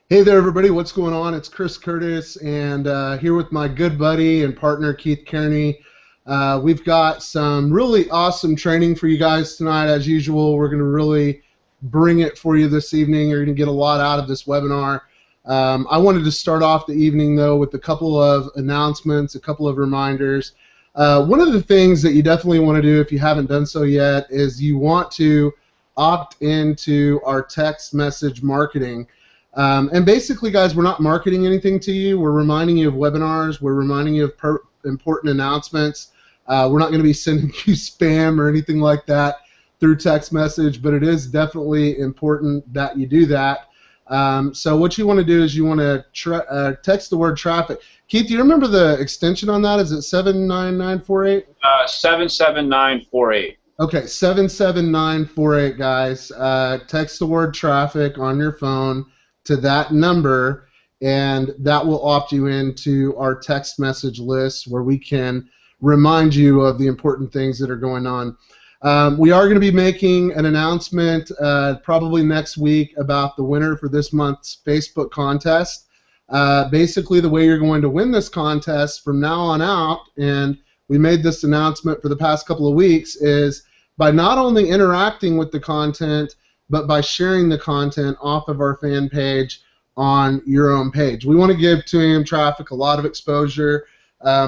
Hey there, everybody. What's going on? It's Chris Curtis, and here with my good buddy and partner, Keith Kearney. We've got some really awesome training for you guys tonight. As usual, we're going to really bring it for you this evening. You're going to get a lot out of this webinar. I wanted to start off the evening, though, with a couple of announcements, a couple of reminders. One of the things that you definitely want to do if you haven't done so yet is you want to opt into our text message marketing. And basically, guys, we're not marketing anything to you. We're reminding you of webinars. We're reminding you of important announcements. We're not going to be sending you spam or anything like that through text message, but it is definitely important that you do that. So what you want to do is you want to text the word traffic. Keith, do you remember the extension on that? Is it 79948? 77948. Okay, 77948, guys. Text the word traffic on your phone to that number, and that will opt you into our text message list where we can remind you of the important things that are going on. We are going to be making an announcement probably next week about the winner for this month's Facebook contest. Basically, the way you're going to win this contest from now on out, and we made this announcement for the past couple of weeks, is by not only interacting with the content, but by sharing the content off of our fan page on your own page. We want to give 2AM Traffic a lot of exposure.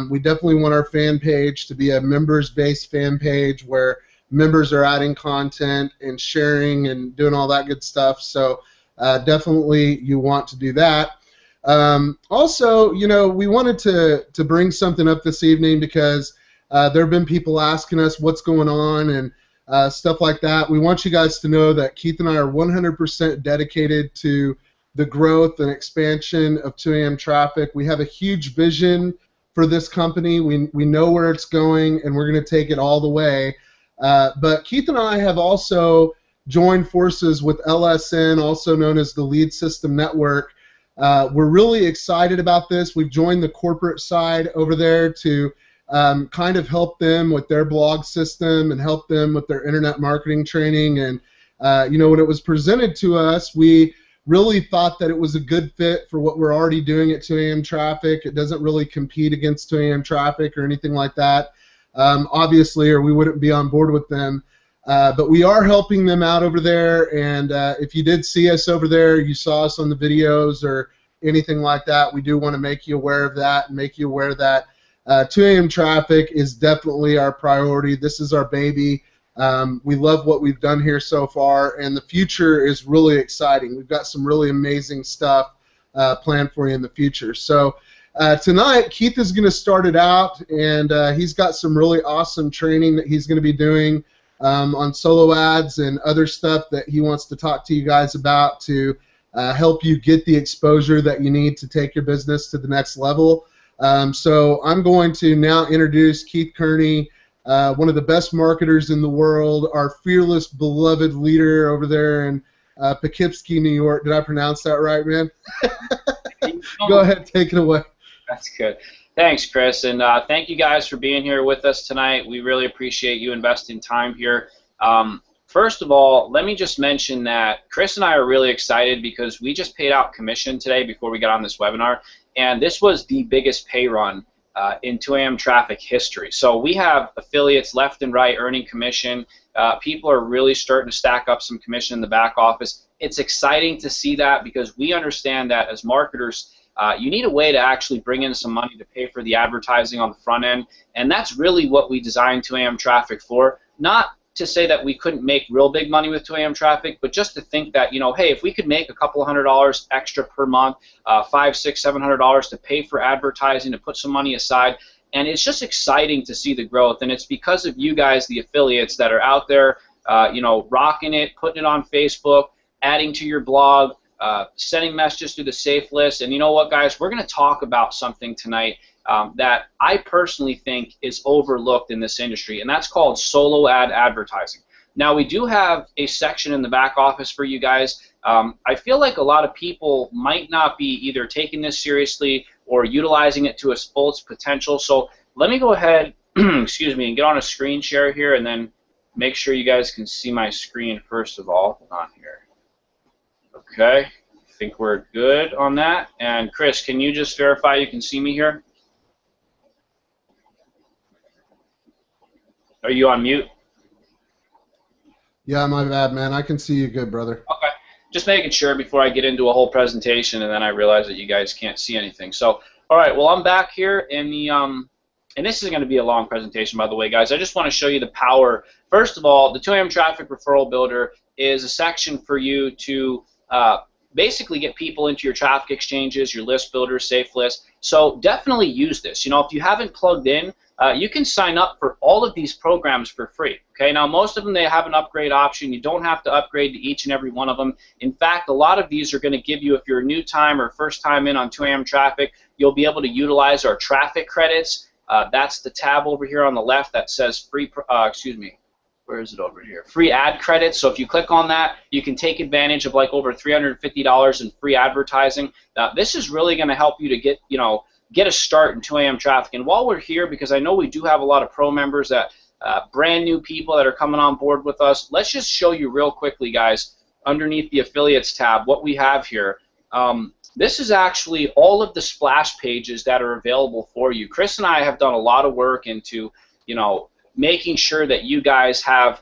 We definitely want our fan page to be a members-based fan page where members are adding content and sharing and doing all that good stuff. So definitely you want to do that. Also, you know, we wanted to bring something up this evening because there have been people asking us what's going on and stuff like that. We want you guys to know that Keith and I are 100% dedicated to the growth and expansion of 2AM Traffic. We have a huge vision for this company. We know where it's going, and we're going to take it all the way. But Keith and I have also joined forces with LSN, also known as the Lead System Network. We're really excited about this. We've joined the corporate side over there to kind of help them with their blog system and help them with their internet marketing training. And you know, when it was presented to us, we really thought that it was a good fit for what we're already doing at 2AM Traffic. It doesn't really compete against 2AM Traffic or anything like that, obviously, or we wouldn't be on board with them. But we are helping them out over there, and if you did see us over there, you saw us on the videos or anything like that, we do want to make you aware of that and make you aware that 2AM Traffic is definitely our priority. This is our baby. We love what we've done here so far, and the future is really exciting. We've got some really amazing stuff planned for you in the future. So tonight, Keith is going to start it out, and he's got some really awesome training that he's going to be doing on solo ads and other stuff that he wants to talk to you guys about to help you get the exposure that you need to take your business to the next level. So I'm going to now introduce Keith Kearney, one of the best marketers in the world, our fearless, beloved leader over there in Poughkeepsie, New York. Did I pronounce that right, man? Go ahead, take it away. That's good. Thanks, Chris, and thank you guys for being here with us tonight. We really appreciate you investing time here. First of all, let me just mention that Chris and I are really excited because we just paid out commission today before we got on this webinar, and this was the biggest pay run in 2AM Traffic history. So we have affiliates left and right earning commission. People are really starting to stack up some commission in the back office. It's exciting to see that because we understand that as marketers, you need a way to actually bring in some money to pay for the advertising on the front end, and that's really what we designed 2AM Traffic for. Not to say that we couldn't make real big money with 2AM Traffic, but just to think that, you know, hey, if we could make a couple $100 extra per month, $500, $600, $700 to pay for advertising, to put some money aside, and it's just exciting to see the growth, and it's because of you guys, the affiliates that are out there, you know, rocking it, putting it on Facebook, adding to your blog, sending messages through the safe list. And you know what, guys, we're going to talk about something tonight that I personally think is overlooked in this industry, and that's called solo ad advertising. Now, we do have a section in the back office for you guys. I feel like a lot of people might not be either taking this seriously or utilizing it to its fullest potential. So let me go ahead, excuse me, and get on a screen share here, and then make sure you guys can see my screen first of all. Hold on here. Okay. think we're good on that. And Chris, can you just verify you can see me here? Are you on mute? Yeah, my bad, man. I can see you good, brother. Okay. Just making sure before I get into a whole presentation and then I realize that you guys can't see anything. So, all right, well, I'm back here in the, and this is going to be a long presentation, by the way, guys. I just want to show you the power. First of all, the 2AM Traffic Referral Builder is a section for you to basically get people into your traffic exchanges, your list builders, safe lists. So definitely use this. You know, if you haven't plugged in, you can sign up for all of these programs for free. Okay, now most of them, they have an upgrade option. You don't have to upgrade to each and every one of them. In fact, a lot of these are going to give you, if you're a new time or first time in on 2AM Traffic, you'll be able to utilize our traffic credits. That's the tab over here on the left that says free, where is it over here? Free ad credits. So if you click on that, you can take advantage of like over $350 in free advertising. This is really going to help you to get, get a start in 2AM Traffic. And while we're here, because I know we do have a lot of pro members that brand new people that are coming on board with us, let's just show you real quickly, guys, underneath the affiliates tab, what we have here. This is actually all of the splash pages that are available for you. Chris and I have done a lot of work into, making sure that you guys have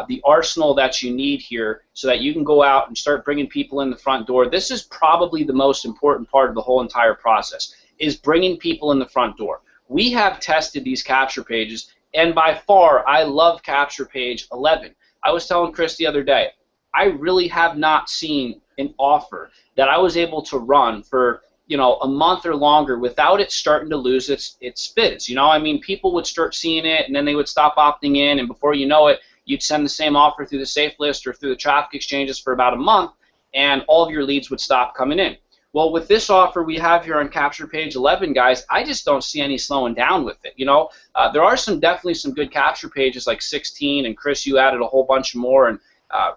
the arsenal that you need here so that you can go out and start bringing people in the front door. This is probably the most important part of the whole entire process, is bringing people in the front door. We have tested these capture pages, and by far, I love capture page 11. I was telling Chris the other day, I really have not seen an offer that I was able to run for a month or longer without it starting to lose its fizz. I mean, people would start seeing it, and then they would stop opting in, and before you know it, you'd send the same offer through the safe list or through the traffic exchanges for about a month, and all of your leads would stop coming in. Well, with this offer we have here on capture page 11, guys, I just don't see any slowing down with it. There are definitely some good capture pages like 16, and Chris, you added a whole bunch more, and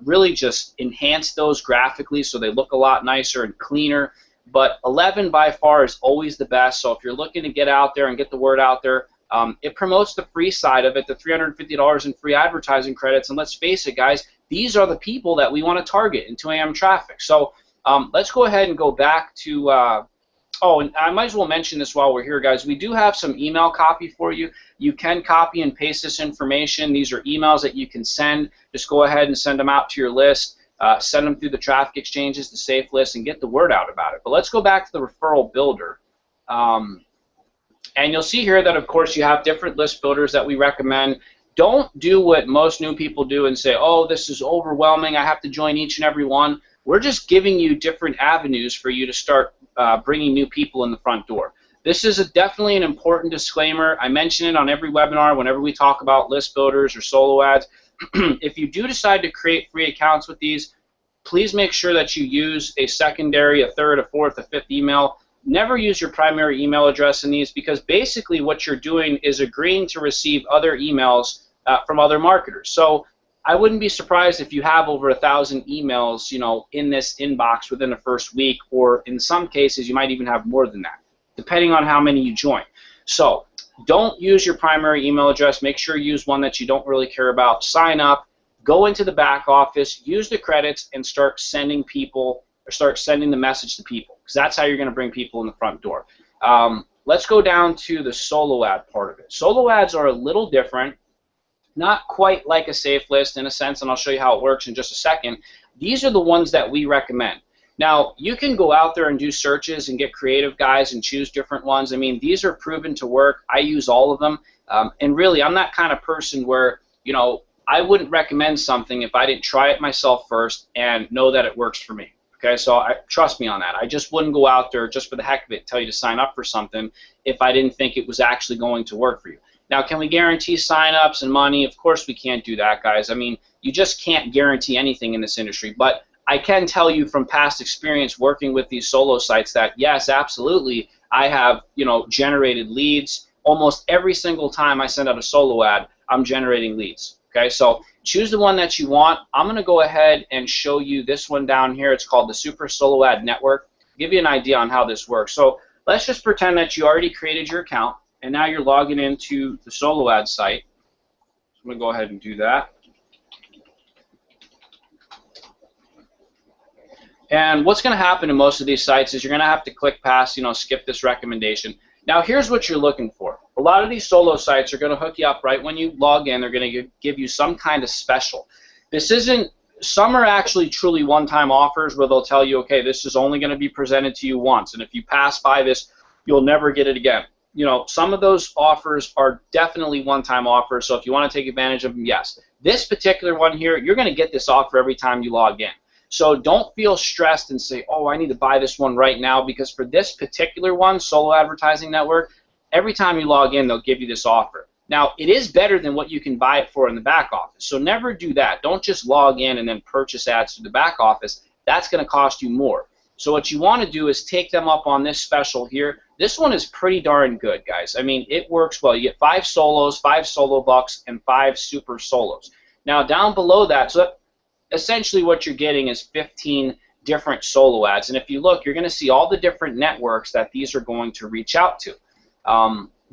really just enhanced those graphically so they look a lot nicer and cleaner. But 11 by far is always the best. So if you're looking to get out there and get the word out there, it promotes the free side of it, the $350 in free advertising credits. And let's face it, guys, these are the people that we want to target in 2AM Traffic. So let's go ahead and go back to, and I might as well mention this while we're here, guys. We do have some email copy for you. You can copy and paste this information. These are emails that you can send. Just go ahead and send them out to your list. Send them through the traffic exchanges, the safe list, and get the word out about it. But let's go back to the referral builder. And you'll see here that, of course, you have different list builders that we recommend. Don't do what most new people do and say, oh, this is overwhelming, I have to join each and every one. We're just giving you different avenues for you to start bringing new people in the front door. This is definitely an important disclaimer. I mention it on every webinar whenever we talk about list builders or solo ads. If you do decide to create free accounts with these, please make sure that you use a secondary, a third, a fourth, a fifth email. Never use your primary email address in these, because basically what you're doing is agreeing to receive other emails from other marketers. So I wouldn't be surprised if you have over 1,000 emails, in this inbox within the first week, or in some cases you might even have more than that, depending on how many you join. So don't use your primary email address. Make sure you use one that you don't really care about. Sign up, go into the back office, use the credits, and start sending people, or start sending the message to people, because that's how you're going to bring people in the front door. Let's go down to the solo ad part of it. Solo ads are a little different, not quite like a safe list in a sense, and I'll show you how it works in just a second. These are the ones that we recommend. Now, you can go out there and do searches and get creative, guys, and choose different ones. I mean, these are proven to work. I use all of them. And really, I'm that kind of person where, I wouldn't recommend something if I didn't try it myself first and know that it works for me. Okay, so trust me on that. I just wouldn't go out there just for the heck of it, tell you to sign up for something if I didn't think it was actually going to work for you. Now, can we guarantee sign-ups and money? Of course we can't do that, guys. I mean, you just can't guarantee anything in this industry. But I can tell you from past experience working with these solo sites that, yes, absolutely, I have, generated leads. Almost every single time I send out a solo ad, I'm generating leads. Okay, so choose the one that you want. I'm going to go ahead and show you this one down here. It's called the Super Solo Ad Network. I'll give you an idea on how this works. So let's just pretend that you already created your account, and now you're logging into the solo ad site. So I'm going to go ahead and do that. And what's going to happen in most of these sites is you're going to have to click past, skip this recommendation. Now, here's what you're looking for. A lot of these solo sites are going to hook you up right when you log in. They're going to give you some kind of special. Some are actually truly one-time offers where they'll tell you, okay, this is only going to be presented to you once, and if you pass by this, you'll never get it again. Some of those offers are definitely one-time offers, so if you want to take advantage of them, yes. This particular one here, you're going to get this offer every time you log in. So don't feel stressed and say, oh, I need to buy this one right now, because for this particular one, Solo Advertising Network, every time you log in, they'll give you this offer. Now, it is better than what you can buy it for in the back office, so never do that. Don't just log in and then purchase ads through the back office. That's going to cost you more. So what you want to do is take them up on this special here. This one is pretty darn good, guys. I mean, it works well. You get 5 solos, 5 solo bucks, and 5 super solos. Now, down below that, so essentially what you're getting is 15 different solo ads. And if you look, you're going to see all the different networks that these are going to reach out to.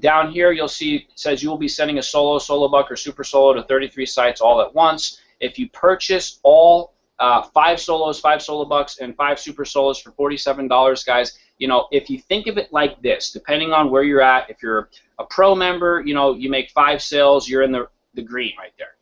Down here, you'll see it says you will be sending a solo buck, or super solo to 33 sites all at once. If you purchase all 5 solos, 5 solo bucks, and 5 super solos for $47, guys, if you think of it like this, depending on where you're at, if you're a pro member, you make 5 sales, you're in the green right there.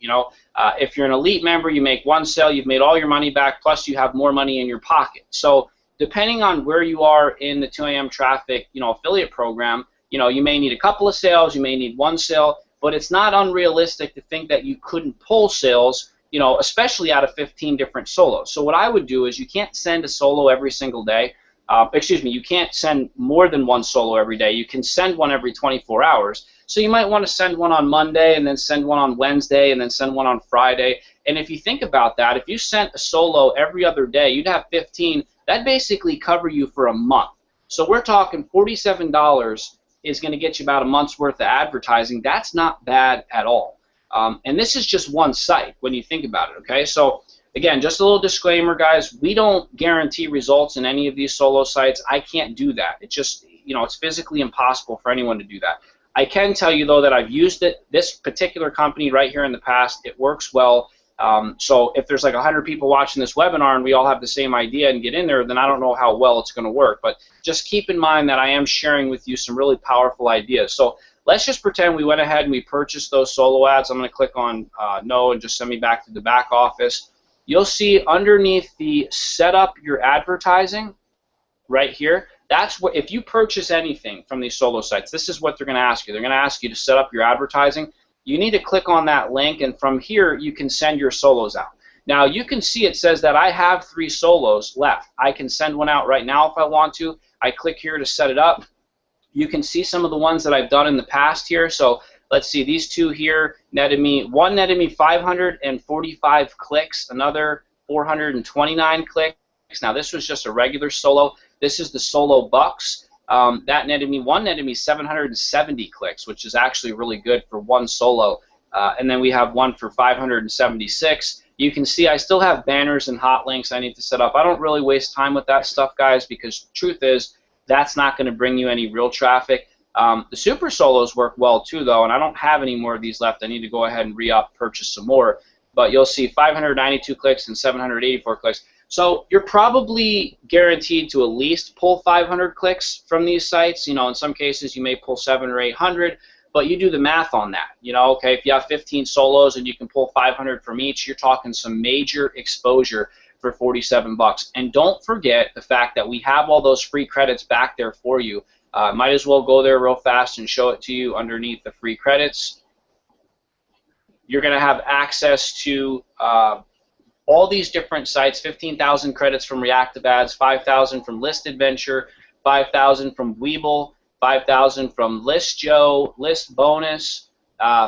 If you're an elite member, you make 1 sale, you've made all your money back, plus you have more money in your pocket. So depending on where you are in the 2AM traffic, affiliate program, you may need a couple of sales, you may need 1 sale, but it's not unrealistic to think that you couldn't pull sales, especially out of 15 different solos. So what I would do is, you can't send a solo every single day. You can't send more than 1 solo every day. You can send one every 24 hours. So you might want to send one on Monday, and then send one on Wednesday, and then send one on Friday. And if you think about that, if you sent a solo every other day, you'd have 15. That'd basically cover you for a month. So we're talking $47 is going to get you about a month's worth of advertising. That's not bad at all. And this is just one site when you think about it, okay? So again, just a little disclaimer, guys, we don't guarantee results in any of these solo sites. I can't do that. It just, it's physically impossible for anyone to do that. I can tell you, though, that I've used this particular company right here in the past. It works well. So if there's like 100 people watching this webinar and we all have the same idea and get in there, then I don't know how well it's going to work. But just keep in mind that I am sharing with you some really powerful ideas. So let's just pretend we went ahead and we purchased those solo ads. I'm going to click on no and just send me back to the back office. You'll see underneath the set up your advertising right here, that's what, if you purchase anything from these solo sites, this is what they're going to ask you. They're going to ask you to set up your advertising. You need to click on that link, and from here you can send your solos out. Now you can see it says that I have 3 solos left. I can send one out right now if I want to. I click here to set it up. You can see some of the ones that I've done in the past here. So let's see, these 2 here one netted me 545 clicks, another 429 clicks. Now this was just a regular solo. This is the solo bucks. That netted me 770 clicks, which is actually really good for 1 solo. And then we have one for 576. You can see I still have banners and hot links I need to set up. I don't really waste time with that stuff, guys, because truth is that's not going to bring you any real traffic. The super solos work well too, though, and I don't have any more of these left. I need to go ahead and re-up, purchase some more. But you'll see 592 clicks and 784 clicks. So you're probably guaranteed to at least pull 500 clicks from these sites. In some cases you may pull 700 or 800, but you do the math on that. Okay, if you have 15 solos and you can pull 500 from each, you're talking some major exposure for $47. And don't forget the fact that we have all those free credits back there for you. Might as well go there real fast and show it to you underneath the free credits. You're going to have access to all these different sites, 15,000 credits from Reactive Ads, 5,000 from List Adventure, 5,000 from Webull, 5,000 from List Joe, List Bonus,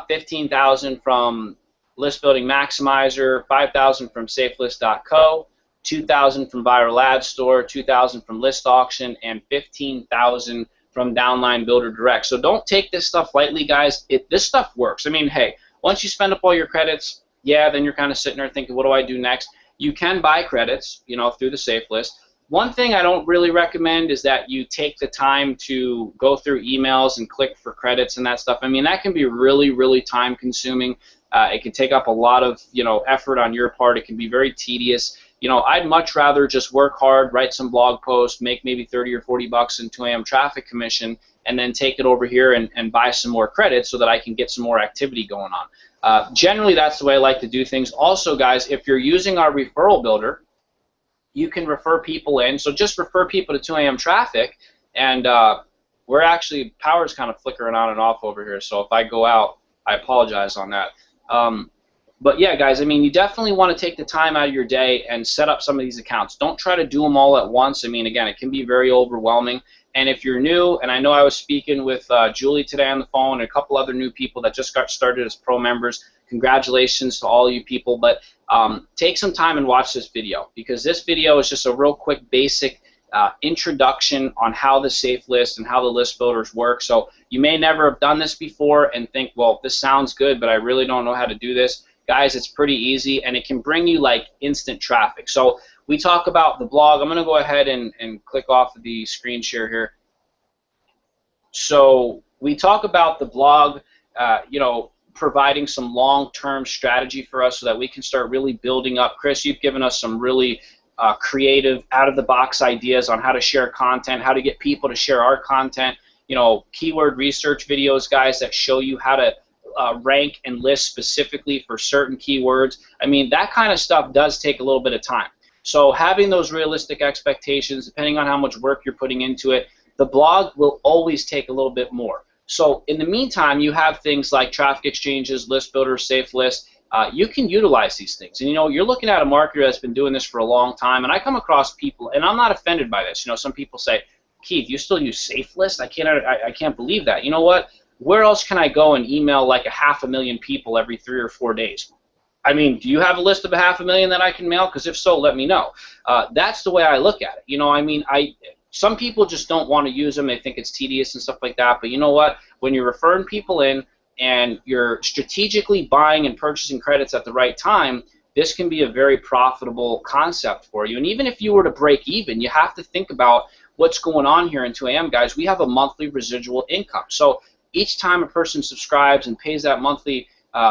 15,000 from List Building Maximizer, 5,000 from SafeList.co, 2,000 from Viral Ad Store, 2,000 from List Auction, and 15,000 from Downline Builder Direct. So don't take this stuff lightly, guys. This stuff works. I mean, hey, once you spend up all your credits, yeah, then you're kind of sitting there thinking, what do I do next? You can buy credits, through the SafeList. One thing I don't really recommend is that you take the time to go through emails and click for credits and that stuff. I mean, that can be really, really time consuming. It can take up a lot of, effort on your part. It can be very tedious. You know, I'd much rather just work hard, write some blog posts, make maybe 30 or 40 bucks in 2 a.m. traffic commission, and then take it over here and buy some more credits so that I can get some more activity going on. Generally, that's the way I like to do things. Also, guys, if you're using our referral builder, you can refer people in. So just refer people to 2 a.m. traffic, and we're actually, power's kind of flickering on and off over here, so if I go out, I apologize on that. But yeah, guys, I mean, you definitely want to take the time out of your day and set up some of these accounts. Don't try to do them all at once. I mean, again, it can be very overwhelming. And if you're new, and I know I was speaking with Julie today on the phone and a couple other new people that just got started as pro members, congratulations to all you people. But take some time and watch this video, because this video is just a real quick basic introduction on how the safe list and how the list builders work. So you may never have done this before and think, well, this sounds good, but I really don't know how to do this. Guys, it's pretty easy, and it can bring you like instant traffic. So we talk about the blog. I'm going to go ahead and click off of the screen share here. So we talk about the blog, you know, providing some long-term strategy for us so that we can start really building up. Chris, you've given us some really creative, out-of-the-box ideas on how to share content, how to get people to share our content. You know, keyword research videos, guys, that show you how to rank and list specifically for certain keywords. I mean, that kind of stuff does take a little bit of time. So having those realistic expectations, depending on how much work you're putting into it, the blog will always take a little bit more. So in the meantime, you have things like traffic exchanges, list builders, safe lists. You can utilize these things. And you know, you're looking at a marketer that's been doing this for a long time, and I come across people, and I'm not offended by this. You know, some people say, Keith, you still use safe list? I can't believe that. You know what? Where else can I go and email like 500,000 people every 3 or 4 days? I mean, do you have a list of 500,000 that I can mail? Because if so, let me know. That's the way I look at it. You know, I mean, some people just don't want to use them. They think it's tedious and stuff like that. But you know what? When you're referring people in and you're strategically buying and purchasing credits at the right time, this can be a very profitable concept for you. And even if you were to break even, you have to think about what's going on here in 2 a.m., guys. We have a monthly residual income. So each time a person subscribes and pays that monthly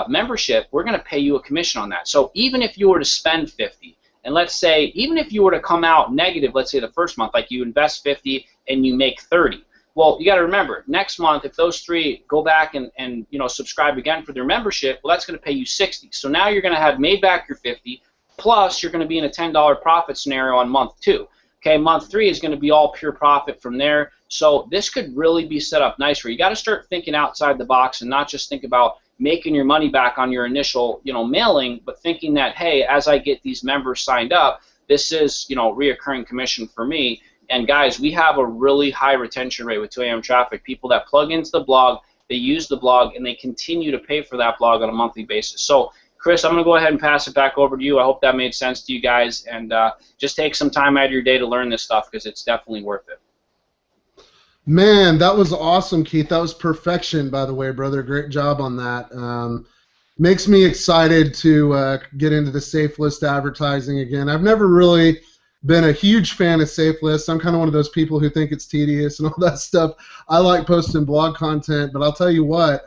membership, we're going to pay you a commission on that. So even if you were to spend 50, and let's say even if you were to come out negative, let's say the first month, like you invest 50 and you make 30, well, you got to remember, next month if those 3 go back and you know, subscribe again for their membership, well, that's going to pay you 60. So now you're going to have made back your 50, plus you're going to be in a $10 profit scenario on month 2. Okay, month 3 is going to be all pure profit from there. So this could really be set up nice for you. You got to start thinking outside the box and not just think about making your money back on your initial, you know, mailing, but thinking that, hey, as I get these members signed up, this is, you know, reoccurring commission for me. And guys, we have a really high retention rate with 2 a.m. traffic. People that plug into the blog, they use the blog, and they continue to pay for that blog on a monthly basis. So Chris, I'm going to go ahead and pass it back over to you. I hope that made sense to you guys, and just take some time out of your day to learn this stuff, because it's definitely worth it. Man, that was awesome, Keith. That was perfection, by the way, brother. Great job on that. Makes me excited to get into the safe list advertising again. I've never really been a huge fan of safe lists. I'm kind of one of those people who think it's tedious and all that stuff. I like posting blog content, but I'll tell you what,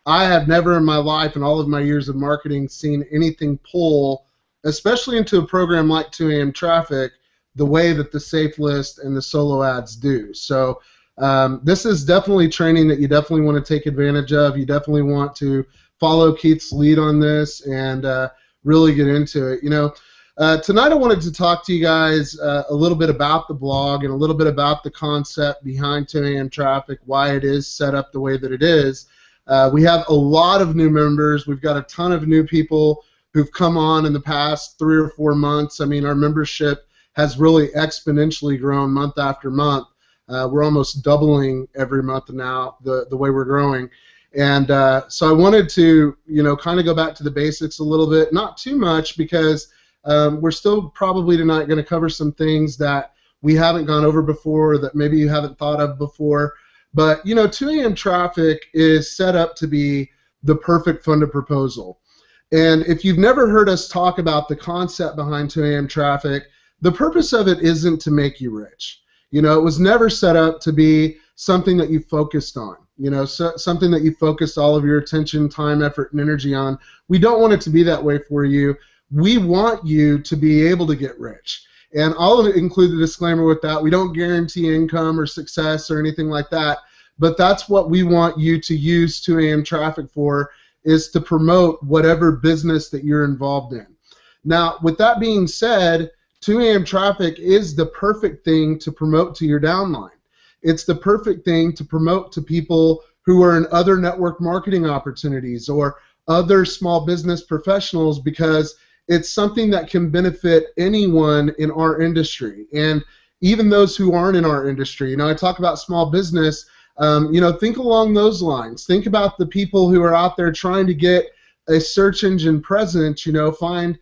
I have never in my life, in all of my years of marketing, seen anything pull, especially into a program like 2 a.m. traffic, the way that the safe list and the solo ads do. So this is definitely training that you definitely want to take advantage of. You definitely want to follow Keith's lead on this and really get into it. You know, tonight I wanted to talk to you guys a little bit about the blog and a little bit about the concept behind 2 a.m. traffic, why it is set up the way that it is. We have a lot of new members. We've got a ton of new people who've come on in the past 3 or 4 months. I mean, our membership has really exponentially grown month after month. We're almost doubling every month now, the way we're growing. And so I wanted to, you know, kind of go back to the basics a little bit, not too much, because we're still probably tonight going to cover some things that we haven't gone over before, that maybe you haven't thought of before. But, you know, 2 a.m. traffic is set up to be the perfect funded proposal. And if you've never heard us talk about the concept behind 2 a.m. traffic, the purpose of it isn't to make you rich. You know, it was never set up to be something that you focused on, you know, something that you focused all of your attention, time, effort, and energy on. We don't want it to be that way for you. we want you to be able to get rich. And I'll include the disclaimer with that. We don't guarantee income or success or anything like that, but that's what we want you to use 2 a.m. traffic for, is to promote whatever business that you're involved in. Now, with that being said, 2 a.m. traffic is the perfect thing to promote to your downline. It's the perfect thing to promote to people who are in other network marketing opportunities or other small business professionals, because it's something that can benefit anyone in our industry, and even those who aren't in our industry. You know, I talk about small business. You know, think along those lines. Think about the people who are out there trying to get a search engine presence. You know, find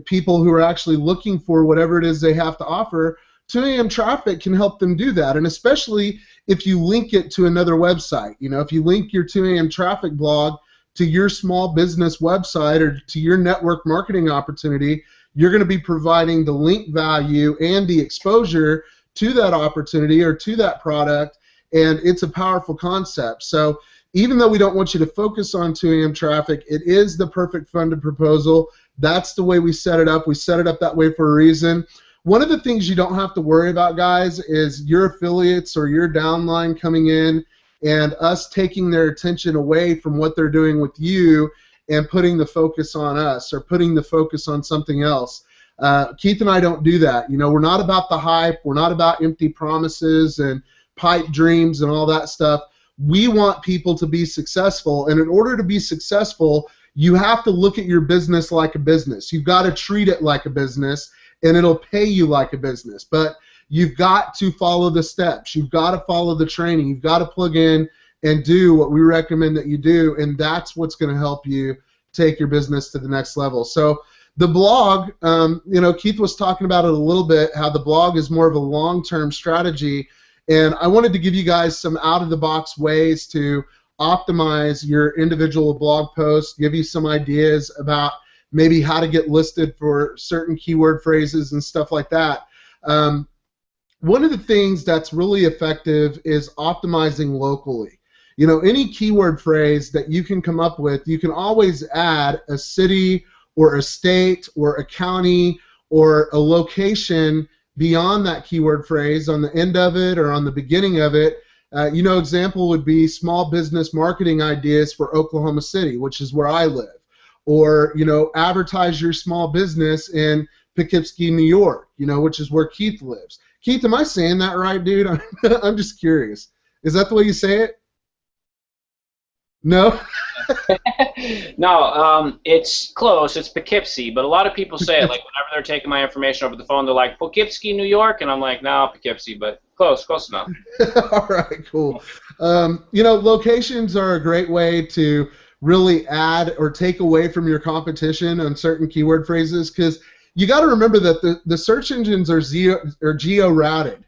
people who are actually looking for whatever it is they have to offer. 2 a.m. traffic can help them do that, and especially if you link it to another website. You know, if you link your 2 a.m. traffic blog to your small business website or to your network marketing opportunity, you're going to be providing the link value and the exposure to that opportunity or to that product, and it's a powerful concept. So even though we don't want you to focus on 2 a.m. traffic, it is the perfect funded proposal. That's the way we set it up. We set it up that way for a reason. One of the things you don't have to worry about, guys, is your affiliates or your downline coming in and us taking their attention away from what they're doing with you and putting the focus on us or putting the focus on something else. Keith and I don't do that. You know, we're not about the hype. We're not about empty promises and pipe dreams and all that stuff. We want people to be successful, and in order to be successful, you have to look at your business like a business. You've got to treat it like a business, and it'll pay you like a business. But you've got to follow the steps. You've got to follow the training. You've got to plug in and do what we recommend that you do, and that's what's going to help you take your business to the next level. So the blog, you know, Keith was talking about it a little bit, how the blog is more of a long-term strategy, and I wanted to give you guys some out-of-the-box ways to optimize your individual blog posts, give you some ideas about maybe how to get listed for certain keyword phrases and stuff like that. One of the things that's really effective is optimizing locally. You know, any keyword phrase that you can come up with, you can always add a city or a state or a county or a location beyond that keyword phrase on the end of it or on the beginning of it. You know, example would be small business marketing ideas for Oklahoma City, which is where I live. Or, you know, advertise your small business in Poughkeepsie, New York, you know, which is where Keith lives. Keith, am I saying that right, dude? I'm just curious. Is that the way you say it? No? No, it's close. It's Poughkeepsie, but a lot of people say it, like whenever they're taking my information over the phone, they're like, Poughkeepsie, New York, and I'm like, no, Poughkeepsie, but close enough. All right, cool. You know, locations are a great way to really add or take away from your competition on certain keyword phrases, because you got to remember that the search engines are geo-routed.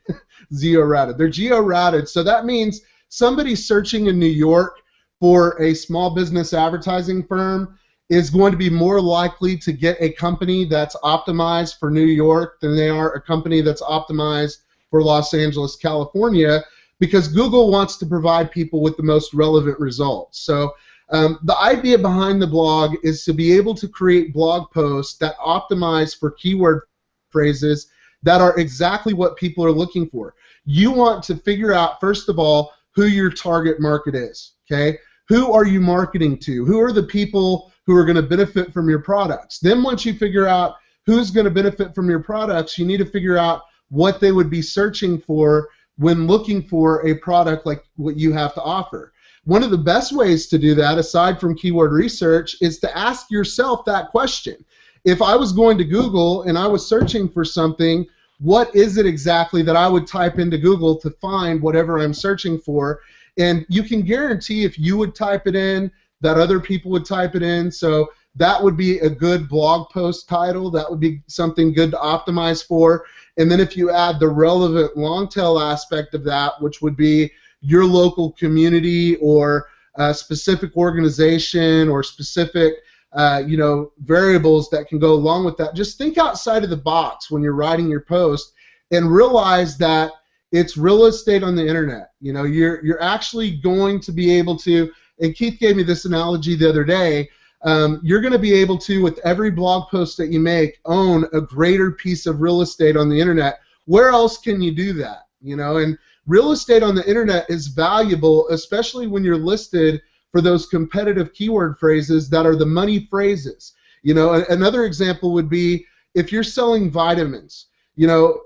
They're geo-routed, so that means somebody searching in New York for a small business advertising firm is going to be more likely to get a company that's optimized for New York than they are a company that's optimized for Los Angeles, California, because Google wants to provide people with the most relevant results. So the idea behind the blog is to be able to create blog posts that optimize for keyword phrases that are exactly what people are looking for. You want to figure out, first of all, who your target market is, okay? Who are you marketing to? Who are the people who are going to benefit from your products? Then once you figure out who's going to benefit from your products, you need to figure out what they would be searching for when looking for a product like what you have to offer. One of the best ways to do that, aside from keyword research, is to ask yourself that question. If I was going to Google and I was searching for something, what is it exactly that I would type into Google to find whatever I'm searching for? And you can guarantee if you would type it in, that other people would type it in. So that would be a good blog post title. That would be something good to optimize for. And then if you add the relevant long tail aspect of that, which would be your local community or a specific organization or specific you know, variables that can go along with that, just think outside of the box when you're writing your post and realize that it's real estate on the internet. You know, you're actually going to be able to, and Keith gave me this analogy the other day, you're going to be able to, with every blog post that you make, own a greater piece of real estate on the internet. Where else can you do that? You know, and real estate on the internet is valuable, especially when you're listed for those competitive keyword phrases that are the money phrases. You know, another example would be if you're selling vitamins. You know,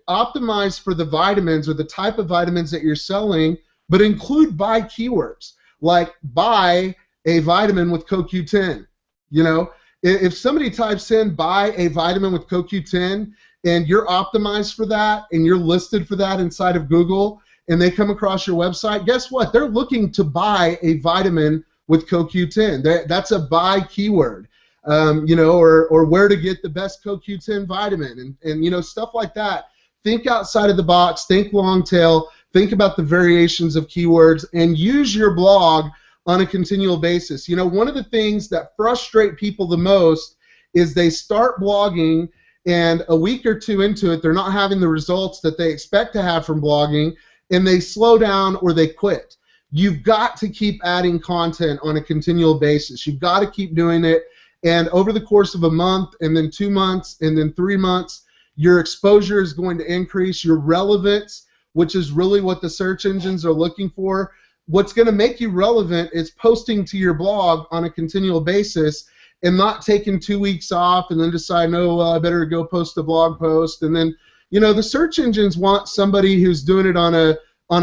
optimize for the vitamins or the type of vitamins that you're selling, but include buy keywords, like buy a vitamin with CoQ10. You know, if somebody types in buy a vitamin with CoQ10 and you're optimized for that and you're listed for that inside of Google and they come across your website, guess what? They're looking to buy a vitamin with CoQ10. That's a buy keyword. You know, or where to get the best CoQ10 vitamin, and you know, stuff like that. Think outside of the box, think long tail, think about the variations of keywords, and use your blog on a continual basis. You know, one of the things that frustrate people the most is they start blogging, and a week or two into it, they're not having the results that they expect to have from blogging, and they slow down or they quit. You've got to keep adding content on a continual basis. You've got to keep doing it. And over the course of a month, and then 2 months, and then 3 months, your exposure is going to increase. Your relevance, which is really what the search engines are looking for. What's going to make you relevant is posting to your blog on a continual basis and not taking 2 weeks off and then decide, no, well, I better go post a blog post. And then, you know, the search engines want somebody who's doing it on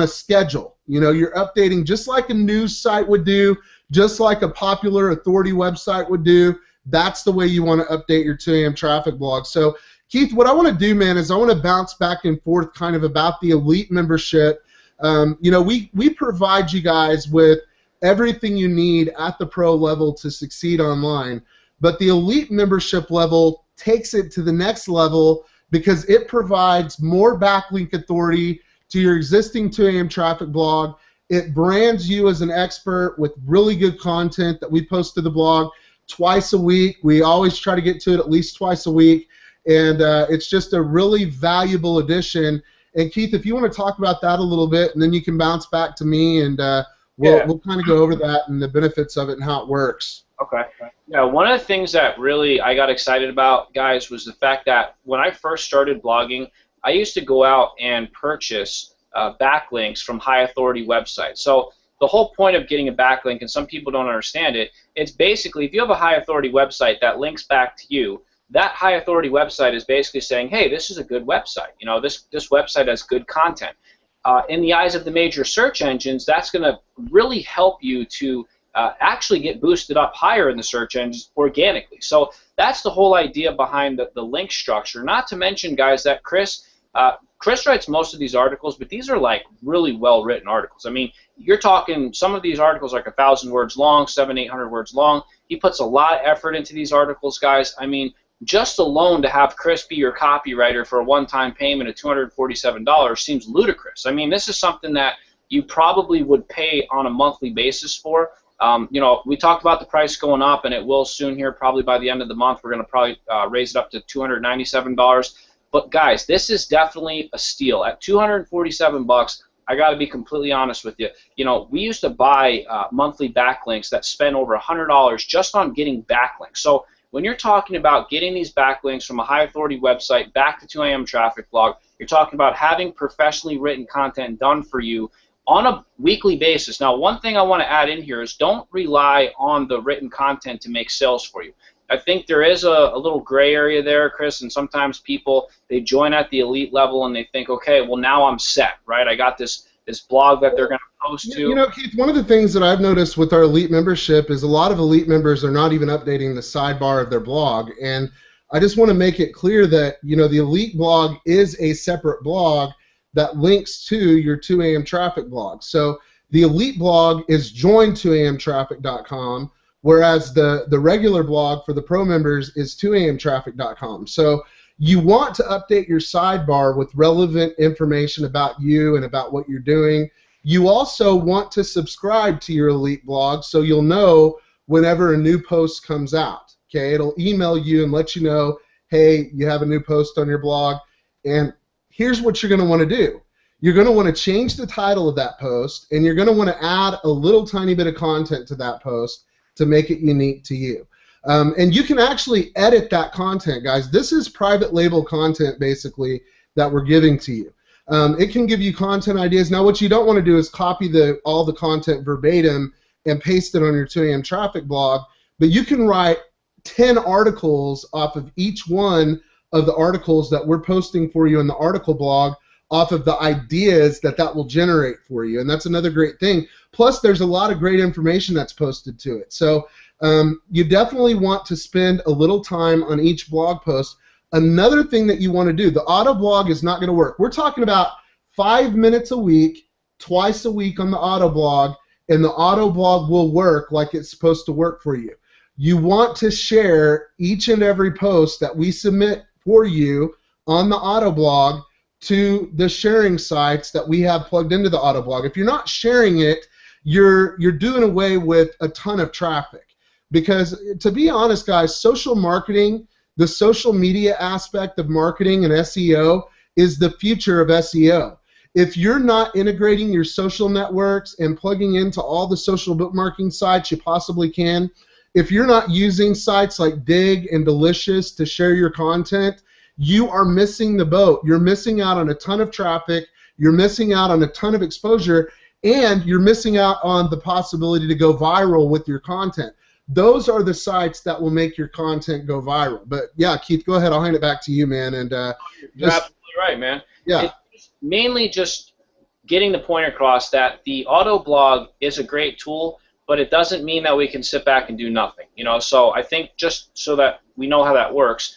a schedule. You know, you're updating just like a news site would do, just like a popular authority website would do. That's the way you want to update your 2AM traffic blog. So, Keith, what I want to do, man, is I want to bounce back and forth kind of about the Elite membership. You know, we provide you guys with everything you need at the pro level to succeed online. But the Elite membership level takes it to the next level because it provides more backlink authority to your existing 2AM traffic blog. It brands you as an expert with really good content that we post to the blog twice a week. We always try to get to it at least twice a week, and it's just a really valuable addition. And Keith, if you want to talk about that a little bit, and then you can bounce back to me, and we'll kind of go over that and the benefits of it and how it works. Okay. Yeah, one of the things that really I got excited about, guys, was the fact that when I first started blogging, I used to go out and purchase backlinks from high authority websites. So the whole point of getting a backlink, and some people don't understand it, it's basically if you have a high authority website that links back to you, that high authority website is basically saying, hey, this is a good website. You know, this website has good content. In the eyes of the major search engines, that's going to really help you to actually get boosted up higher in the search engines organically. So that's the whole idea behind the link structure. Not to mention, guys, that Chris writes most of these articles, but these are like really well-written articles. I mean, you're talking some of these articles like 1,000 words long, 700-800 words long. He puts a lot of effort into these articles, guys. I mean, just alone to have Chris be your copywriter for a one-time payment of $247 seems ludicrous. I mean, this is something that you probably would pay on a monthly basis for. You know, we talked about the price going up, and it will soon here, probably by the end of the month. We're going to probably raise it up to $297. But guys, this is definitely a steal. At $247, I got to be completely honest with you. You know, we used to buy monthly backlinks that spent over $100 just on getting backlinks. So when you're talking about getting these backlinks from a high authority website back to 2AM traffic blog, you're talking about having professionally written content done for you on a weekly basis. Now, one thing I want to add in here is don't rely on the written content to make sales for you. I think there is a little gray area there, Chris, and sometimes people, they join at the elite level and they think, okay, well, now I'm set, right? I got this blog that they're going to post to. You know, Keith, one of the things that I've noticed with our elite membership is a lot of elite members are not even updating the sidebar of their blog. And I just want to make it clear that, you know, the elite blog is a separate blog that links to your 2AM traffic blog. So the elite blog is join2amtraffic.com, whereas the regular blog for the pro members is 2amtraffic.com. So you want to update your sidebar with relevant information about you and about what you're doing. You also want to subscribe to your elite blog so you'll know whenever a new post comes out. Okay, it'll email you and let you know, hey, you have a new post on your blog. And here's what you're going to want to do. You're going to want to change the title of that post, and you're going to want to add a little tiny bit of content to that post. to make it unique to you. And you can actually edit that content, guys. This is private label content, basically, that we're giving to you. It can give you content ideas. Now, what you don't want to do is copy all the content verbatim and paste it on your 2AM Traffic blog, but you can write 10 articles off of each one of the articles that we're posting for you in the article blog, off of the ideas that will generate for you, and that's another great thing. Plus, there's a lot of great information that's posted to it. So you definitely want to spend a little time on each blog post. Another thing that you want to do, the auto blog is not going to work. We're talking about 5 minutes a week, twice a week on the auto blog, and the auto blog will work like it's supposed to work for you. You want to share each and every post that we submit for you on the auto blog to the sharing sites that we have plugged into the auto blog. If you're not sharing it, you're doing away with a ton of traffic. Because to be honest, guys, social marketing, the social media aspect of marketing and SEO is the future of SEO. If you're not integrating your social networks and plugging into all the social bookmarking sites you possibly can, if you're not using sites like Dig and Delicious to share your content, you are missing the boat. You're missing out on a ton of traffic, you're missing out on a ton of exposure, and you're missing out on the possibility to go viral with your content. Those are the sites that will make your content go viral. But yeah, Keith, go ahead. I'll hand it back to you, man. And you're absolutely right, man. Yeah. It's mainly just getting the point across that the auto blog is a great tool, but it doesn't mean that we can sit back and do nothing. So I think just so that we know how that works,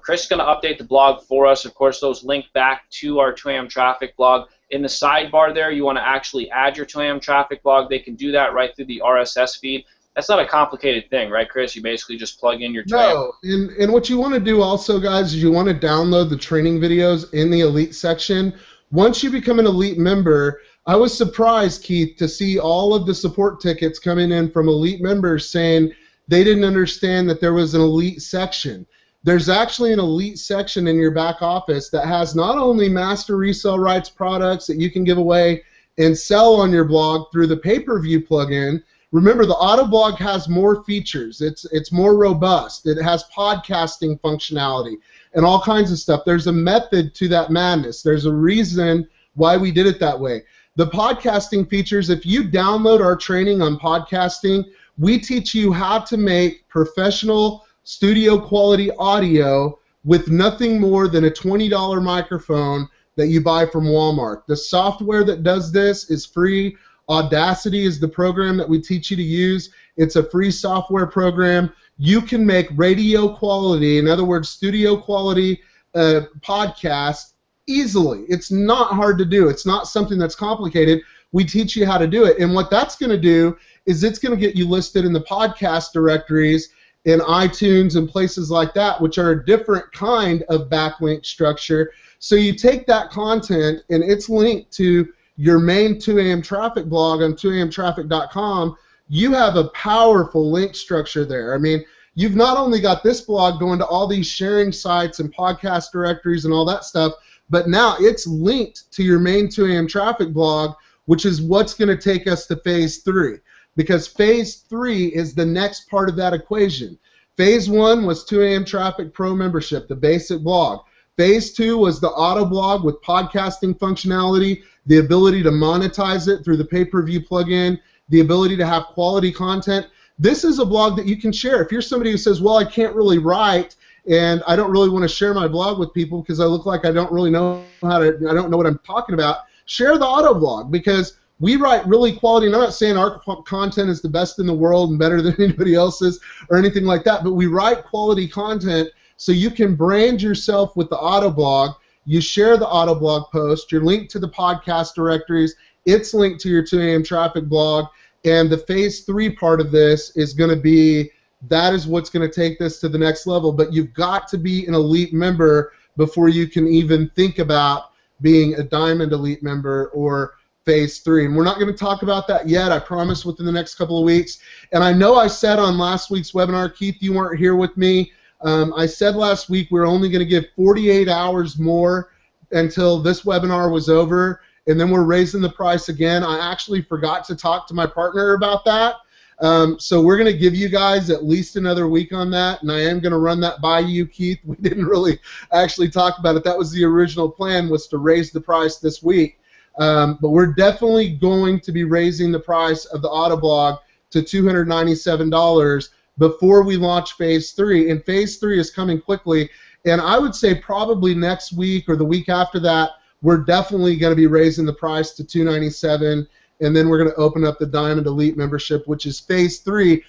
Chris is going to update the blog for us. Of course, those link back to our 2AM Traffic blog. In the sidebar there, you want to actually add your 2AM Traffic blog. They can do that right through the RSS feed. That's not a complicated thing, right, Chris? You basically just plug in your 2AM. No, and what you want to do also, guys, is you want to download the training videos in the Elite section. Once you become an Elite member, I was surprised, Keith, to see all of the support tickets coming in from Elite members saying they didn't understand that there was an Elite section. There's actually an Elite section in your back office that has not only master resale rights products that you can give away and sell on your blog through the pay-per-view plugin. Remember, the auto blog has more features. It's more robust. It has podcasting functionality and all kinds of stuff. There's a method to that madness. There's a reason why we did it that way. The podcasting features, if you download our training on podcasting, we teach you how to make professional studio quality audio with nothing more than a $20 microphone that you buy from Walmart. The software that does this is free. Audacity is the program that we teach you to use. It's a free software program. You can make radio quality, in other words, studio quality podcasts easily. It's not hard to do. It's not something that's complicated. We teach you how to do it. And what that's going to do is it's going to get you listed in the podcast directories in iTunes and places like that, which are a different kind of backlink structure. So you take that content and it's linked to your main 2AM Traffic blog on 2amtraffic.com. You have a powerful link structure there. I mean, you've not only got this blog going to all these sharing sites and podcast directories and all that stuff, but now it's linked to your main 2AM Traffic blog, which is what's going to take us to phase 3. Because phase 3 is the next part of that equation. Phase 1 was 2AM Traffic Pro membership, the basic blog. Phase 2 was the auto blog with podcasting functionality, the ability to monetize it through the pay-per-view plugin, the ability to have quality content. This is a blog that you can share. If you're somebody who says, well, I can't really write and I don't really want to share my blog with people because I look like I don't really know I don't know what I'm talking about, share the auto blog, because we write really quality, and I'm not saying our content is the best in the world and better than anybody else's or anything like that, but we write quality content so you can brand yourself with the auto blog. You share the auto blog post, you're linked to the podcast directories, it's linked to your 2AM Traffic blog, and the phase 3 part of this is going to be, that is what's going to take this to the next level, but you've got to be an Elite member before you can even think about being a Diamond Elite member or phase 3. And we're not going to talk about that yet, I promise, within the next couple of weeks. And I know I said on last week's webinar, Keith, you weren't here with me, I said last week we're only going to give 48 hours more until this webinar was over, and then we're raising the price again. I actually forgot to talk to my partner about that. So we're going to give you guys at least another week on that, and I am going to run that by you, Keith. We didn't really actually talk about it. That was the original plan, was to raise the price this week. But we're definitely going to be raising the price of the Autoblog to $297 before we launch Phase 3. And Phase 3 is coming quickly. And I would say probably next week or the week after that, we're definitely going to be raising the price to $297, and then we're going to open up the Diamond Elite membership, which is Phase 3.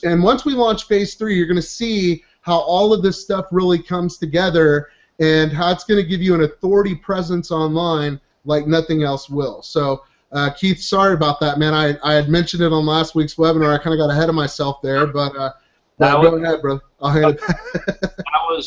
And once we launch Phase 3, you're going to see how all of this stuff really comes together and how it's going to give you an authority presence online like nothing else will. So, Keith, sorry about that, man. I had mentioned it on last week's webinar. I kind of got ahead of myself there, but go ahead, brother. I'll hand it back.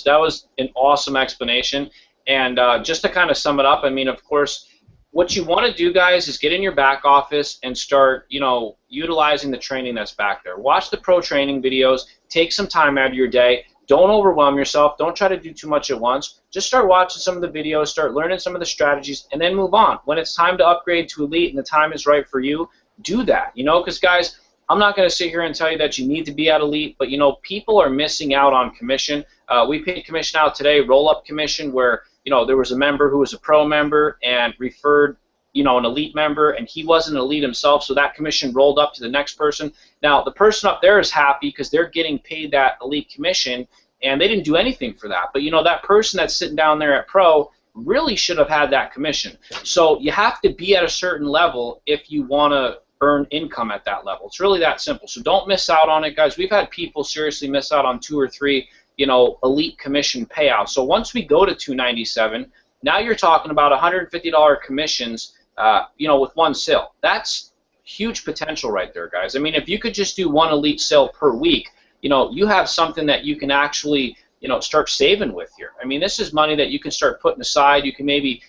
That was an awesome explanation. And just to kind of sum it up, I mean, of course, what you want to do, guys, is get in your back office and start, utilizing the training that's back there. Watch the pro training videos. Take some time out of your day. Don't overwhelm yourself. Don't try to do too much at once. Just start watching some of the videos, start learning some of the strategies, and then move on. When it's time to upgrade to Elite and the time is right for you, do that. Because, guys, I'm not going to sit here and tell you that you need to be at Elite, but, people are missing out on commission. We paid commission out today, roll-up commission, where, there was a member who was a pro member and referred, an Elite member, and he wasn't an Elite himself, so that commission rolled up to the next person. Now, the person up there is happy because they're getting paid that Elite commission, and they didn't do anything for that. But, that person that's sitting down there at pro really should have had that commission. So you have to be at a certain level if you want to earn income at that level. It's really that simple. So don't miss out on it, guys. We've had people seriously miss out on 2 or 3, Elite commission payouts. So once we go to $297, now you're talking about $150 commissions, with one sale. That's huge potential right there, guys. I mean, if you could just do one Elite sale per week, you have something that you can actually, start saving with here. I mean, this is money that you can start putting aside. You can maybe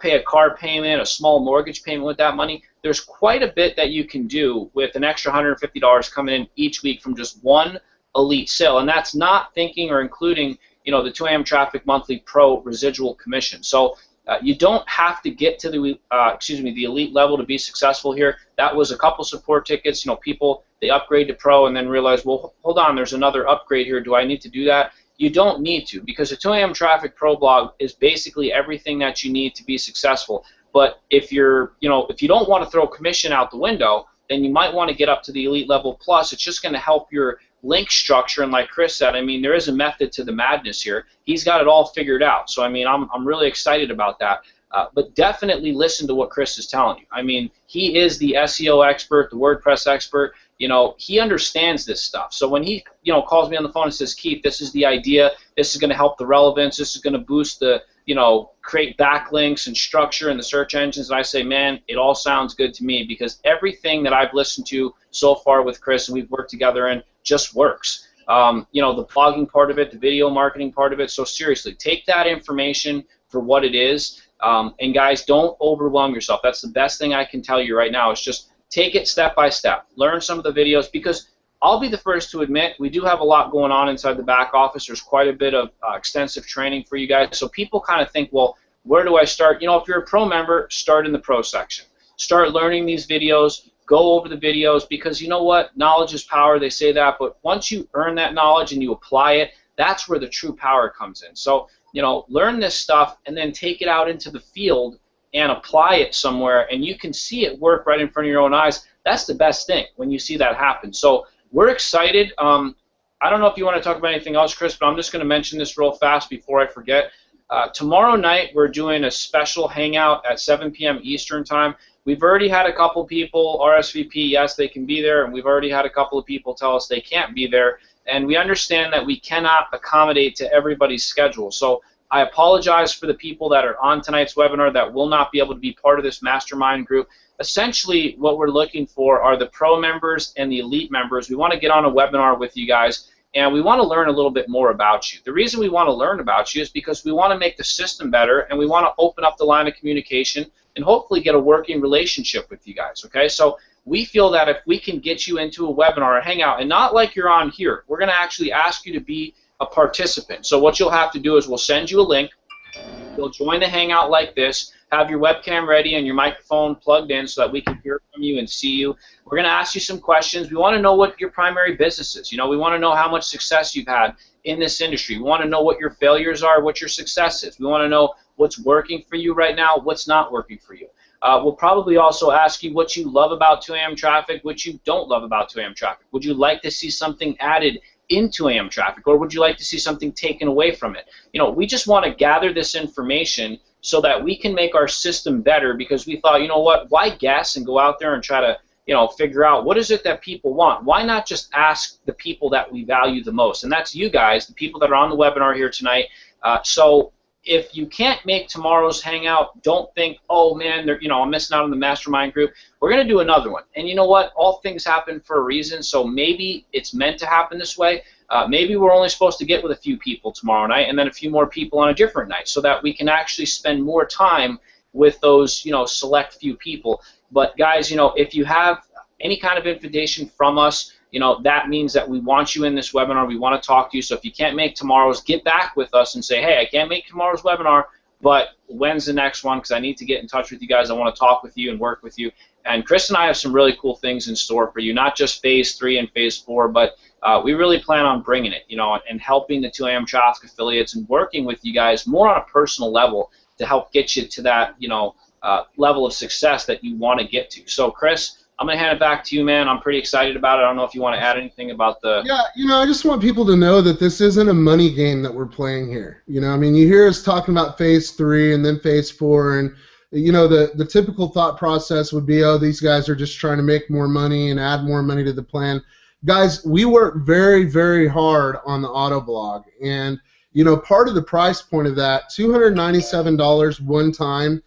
pay a car payment, a small mortgage payment with that money. There's quite a bit that you can do with an extra $150 coming in each week from just one Elite sale, and that's not thinking or including, the 2AM Traffic Monthly Pro residual commission. So you don't have to get to the the Elite level to be successful here. That was a couple support tickets. People, they upgrade to Pro and then realize, well, hold on, there's another upgrade here. Do I need to do that? You don't need to, because the 2AM Traffic Pro blog is basically everything that you need to be successful. But if you're, if you don't want to throw commission out the window, then you might want to get up to the Elite level plus. It's just going to help your link structure, and like Chris said, I mean, there is a method to the madness here. He's got it all figured out. So I mean, I'm really excited about that. But definitely listen to what Chris is telling you. I mean, he is the SEO expert, the WordPress expert. He understands this stuff. So when he, calls me on the phone and says, Keith, this is the idea. This is going to help the relevance. This is going to boost the, create backlinks and structure in the search engines. And I say, man, it all sounds good to me, because everything that I've listened to so far with Chris and we've worked together in just works. The blogging part of it, the video marketing part of it. So seriously, take that information for what it is. And guys, don't overwhelm yourself. That's the best thing I can tell you right now, is just take it step by step. Learn some of the videos, because I'll be the first to admit we do have a lot going on inside the back office. There's quite a bit of extensive training for you guys. So people kind of think, well, where do I start? If you're a pro member, start in the pro section. Start learning these videos. Go over the videos, because you know what? Knowledge is power. They say that. But once you earn that knowledge and you apply it, that's where the true power comes in. So, learn this stuff and then take it out into the field and apply it somewhere, and you can see it work right in front of your own eyes. That's the best thing when you see that happen. So we're excited. I don't know if you want to talk about anything else, Chris, but I'm just going to mention this real fast before I forget. Tomorrow night we're doing a special hangout at 7 p.m. Eastern Time. We've already had a couple people RSVP, yes, they can be there, and we've already had a couple of people tell us they can't be there. And we understand that we cannot accommodate to everybody's schedule. So I apologize for the people that are on tonight's webinar that will not be able to be part of this mastermind group. Essentially, what we're looking for are the pro members and the Elite members. We want to get on a webinar with you guys, and we want to learn a little bit more about you. The reason we want to learn about you is because we want to make the system better, and we want to open up the line of communication and hopefully get a working relationship with you guys, okay? So we feel that if we can get you into a webinar or hangout, and not like you're on here, we're going to actually ask you to be a participant. So what you'll have to do is we'll send you a link. You'll join the hangout like this. have your webcam ready and your microphone plugged in so that we can hear from you and see you. We're going to ask you some questions. We want to know what your primary business is. You know, we want to know how much success you've had in this industry. We want to know what your failures are, what your success is. We want to know what's working for you right now, what's not working for you. We'll probably also ask you what you love about 2 a.m. traffic, what you don't love about 2 a.m. traffic. Would you like to see something added into AM traffic, or would you like to see something taken away from it? You know, we just want to gather this information so that we can make our system better, because we thought, you know what, why guess and go out there and try to, you know, figure out what is it that people want? Why not just ask the people that we value the most? And that's you guys, the people that are on the webinar here tonight. So if you can't make tomorrow's hangout, don't think, oh man, you know, I'm missing out on the mastermind group. We're going to do another one. And you know what? All things happen for a reason, so maybe it's meant to happen this way. Maybe we're only supposed to get with a few people tomorrow night and then a few more people on a different night, so that we can actually spend more time with those, you know, select few people. But guys, you know, if you have any kind of invitation from us, you know, that means that we want you in this webinar. We want to talk to you. So if you can't make tomorrow's, get back with us and say, hey, I can't make tomorrow's webinar, but when's the next one? Because I need to get in touch with you guys. I want to talk with you and work with you. And Chris and I have some really cool things in store for you, not just phase 3 and phase 4, but we really plan on bringing it, you know, and helping the 2 a.m. traffic affiliates and working with you guys more on a personal level to help get you to that, you know, level of success that you want to get to. So, Chris, I'm going to hand it back to you, man. I'm pretty excited about it. I don't know if you want to add anything about the... Yeah, you know, I just want people to know that this isn't a money game that we're playing here. You know, I mean, you hear us talking about phase 3 and then phase 4, and, you know, the typical thought process would be, oh, these guys are just trying to make more money and add more money to the plan. Guys, we work very, very hard on the auto blog, and, you know, part of the price point of that, $297 one time,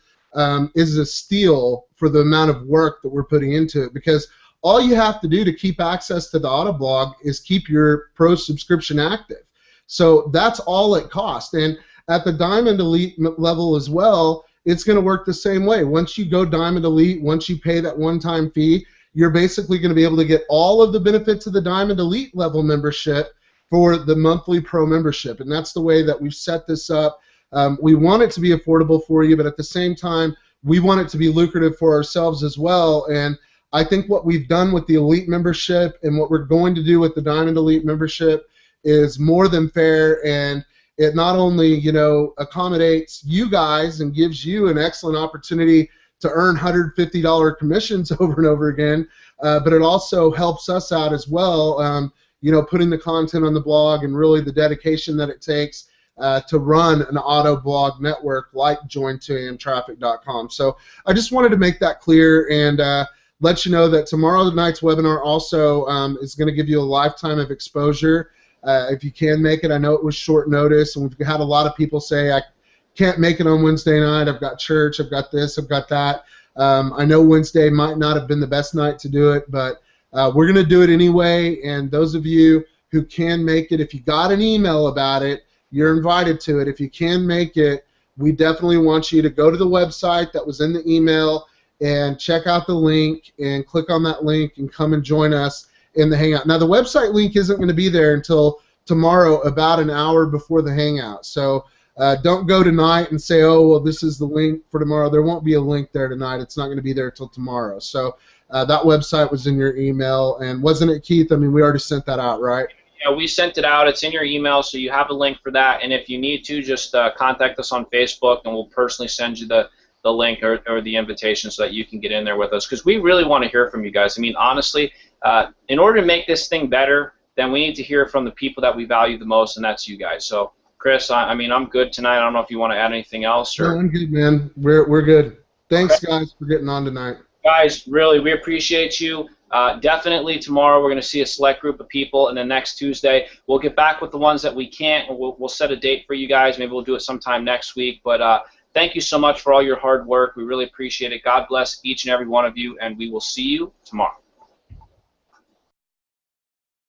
is a steal for the amount of work that we're putting into it, because all you have to do to keep access to the Autoblog is keep your Pro subscription active. So that's all it costs. And at the Diamond Elite level as well, it's going to work the same way. Once you go Diamond Elite, once you pay that one-time fee, you're basically going to be able to get all of the benefits of the Diamond Elite level membership for the monthly Pro membership. And that's the way that we've set this up. We want it to be affordable for you, but at the same time, we want it to be lucrative for ourselves as well. And I think what we've done with the Elite membership and what we're going to do with the Diamond Elite membership is more than fair, and it not only, you know, accommodates you guys and gives you an excellent opportunity to earn $150 commissions over and over again, but it also helps us out as well, you know, putting the content on the blog and really the dedication that it takes to run an auto blog network like join2amtraffic.com. So I just wanted to make that clear and let you know that tomorrow night's webinar also is going to give you a lifetime of exposure. If you can make it, I know it was short notice, and we've had a lot of people say, I can't make it on Wednesday night, I've got church, I've got this, I've got that. I know Wednesday might not have been the best night to do it, but we're going to do it anyway, and those of you who can make it, if you got an email about it, you're invited to it. If you can make it, we definitely want you to go to the website that was in the email and check out the link and click on that link and come and join us in the Hangout. Now, the website link isn't going to be there until tomorrow, about an hour before the Hangout. So don't go tonight and say, oh, well, this is the link for tomorrow. There won't be a link there tonight. It's not going to be there until tomorrow. So that website was in your email, and wasn't it, Keith? I mean, we already sent that out, right? Yeah, we sent it out. It's in your email, so you have a link for that. And if you need to, just contact us on Facebook, and we'll personally send you the link or the invitation so that you can get in there with us, because we really want to hear from you guys. I mean, honestly, in order to make this thing better, then we need to hear from the people that we value the most, and that's you guys. So, Chris, I mean, I'm good tonight. I don't know if you want to add anything else. Or... No, I'm good, man. We're good. Thanks, guys, for getting on tonight. Guys, really, we appreciate you. Definitely tomorrow we're going to see a select group of people, and then next Tuesday we'll get back with the ones that we can't, and we'll set a date for you guys. Maybe we'll do it sometime next week. But thank you so much for all your hard work. We really appreciate it. God bless each and every one of you, and we will see you tomorrow.